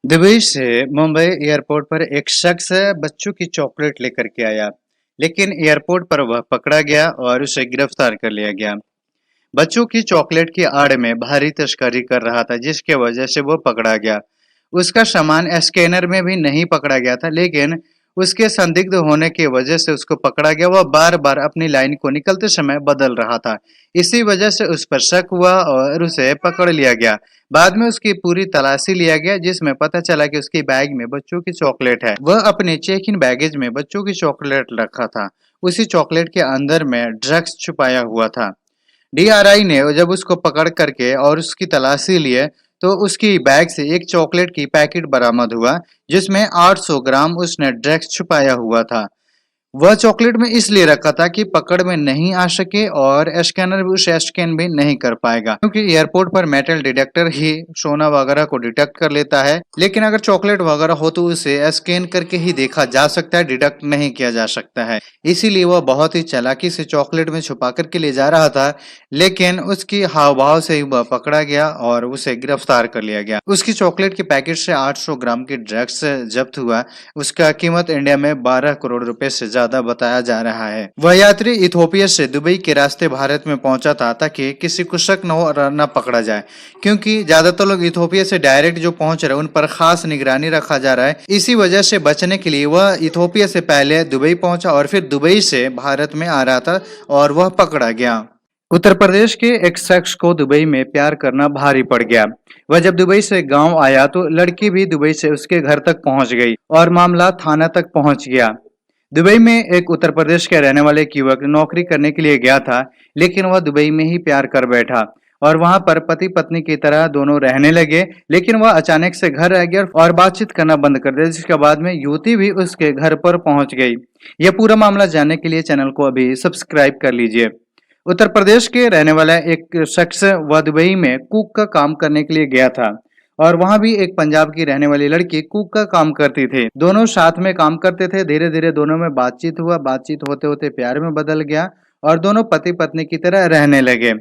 Dubai से Mumbai airport पर एक शख्स बच्चों की चॉकलेट लेकर के आया, लेकिन एयरपोर्ट पर वह पकड़ा गया और उसे गिरफ्तार कर लिया गया। बच्चों की चॉकलेट की आड़ में भारी तस्करी कर रहा था, जिसके वजह से वो पकड़ा गया। उसका सामान स्कैनर में भी नहीं पकड़ा गया था, लेकिन उसके संदिग्ध होने की वजह से उसको पकड़ा गया। वह बार बार अपनी लाइन को निकलते समय बदल रहा था। इसी वजह से उस पर शक हुआ और उसे पकड़ लिया गया। बाद में उसकी पूरी तलाशी लिया गया, जिसमें पता चला कि उसके बैग में बच्चों की चॉकलेट है। वह अपने चेक इन बैगेज में बच्चों की चॉकलेट रखा था। उसी चॉकलेट के अंदर में ड्रग्स छुपाया हुआ था। डीआरआई ने जब उसको पकड़ करके और उसकी तलाशी लिए, तो उसकी बैग से एक चॉकलेट की पैकेट बरामद हुआ, जिसमें 800 ग्राम उसने ड्रग्स छुपाया हुआ था। वह चॉकलेट में इसलिए रखा था कि पकड़ में नहीं आ सके और स्कैनर भी उसे स्कैन भी नहीं कर पाएगा, क्योंकि एयरपोर्ट पर मेटल डिटेक्टर ही सोना वगैरह को डिटेक्ट कर लेता है। लेकिन अगर चॉकलेट वगैरह हो तो उसे स्कैन करके ही देखा जा सकता है, डिटेक्ट नहीं किया जा सकता है। इसीलिए वह बहुत ही चालाकी से चॉकलेट में छुपा करके ले जा रहा था, लेकिन उसकी हाव भाव से ही वह पकड़ा गया और उसे गिरफ्तार कर लिया गया। उसकी चॉकलेट के पैकेट से 800 ग्राम की ड्रग्स जब्त हुआ। उसका कीमत इंडिया में 12 करोड़ रुपए से ज्यादा बताया जा रहा है। वह यात्री इथोपिया से दुबई के रास्ते भारत में पहुंचा था, ताकि किसी को शक न हो और न पकड़ा जाए, क्योंकि ज्यादातर लोग इथोपिया से डायरेक्ट जो पहुंच रहे हैं उन पर खास निगरानी रखा जा रहा है। इसी वजह से बचने के लिए वह इथोपिया से पहले दुबई पहुंचा और फिर दुबई से भारत में आ रहा था और वह पकड़ा गया। उत्तर प्रदेश के एक शख्स को दुबई में प्यार करना भारी पड़ गया। वह जब दुबई से गांव आया तो लड़की भी दुबई से उसके घर तक पहुंच गई और मामला थाना तक पहुंच गया। दुबई में एक उत्तर प्रदेश के रहने वाले एक युवक नौकरी करने के लिए गया था, लेकिन वह दुबई में ही प्यार कर बैठा और वहां पर पति पत्नी की तरह दोनों रहने लगे। लेकिन वह अचानक से घर आ गया और बातचीत करना बंद कर दिया, जिसके बाद में युवती भी उसके घर पर पहुंच गई। यह पूरा मामला जानने के लिए चैनल को अभी सब्सक्राइब कर लीजिए। उत्तर प्रदेश के रहने वाला एक शख्स वह दुबई में कुक का काम करने के लिए गया था और वहां भी एक पंजाब की रहने वाली लड़की कुक का काम करती थी। दोनों साथ में काम करते थे। धीरे धीरे दोनों में बातचीत हुआ। बातचीत होते होते प्यार में बदल गया और दोनों पति पत्नी की तरह रहने लगे।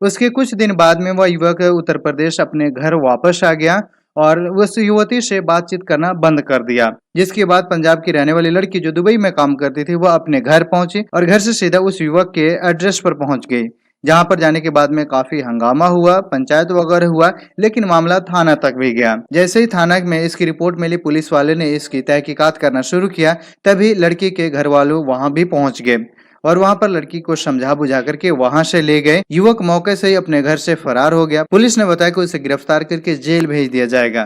उसके कुछ दिन बाद में वह युवक उत्तर प्रदेश अपने घर वापस आ गया और उस युवती से बातचीत करना बंद कर दिया। जिसके बाद पंजाब की रहने वाली लड़की जो दुबई में काम करती थी, वह अपने घर पहुंची और घर से सीधा उस युवक के एड्रेस पर पहुंच गई। जहां पर जाने के बाद में काफी हंगामा हुआ, पंचायत वगैरह हुआ, लेकिन मामला थाना तक भी गया। जैसे ही थाना में इसकी रिपोर्ट मिली, पुलिस वाले ने इसकी तहकीकात करना शुरू किया। तभी लड़की के घर वालों वहां भी पहुंच गए और वहां पर लड़की को समझा बुझा करके वहां से ले गए। युवक मौके से ही अपने घर से फरार हो गया। पुलिस ने बताया कि उसे गिरफ्तार करके जेल भेज दिया जाएगा।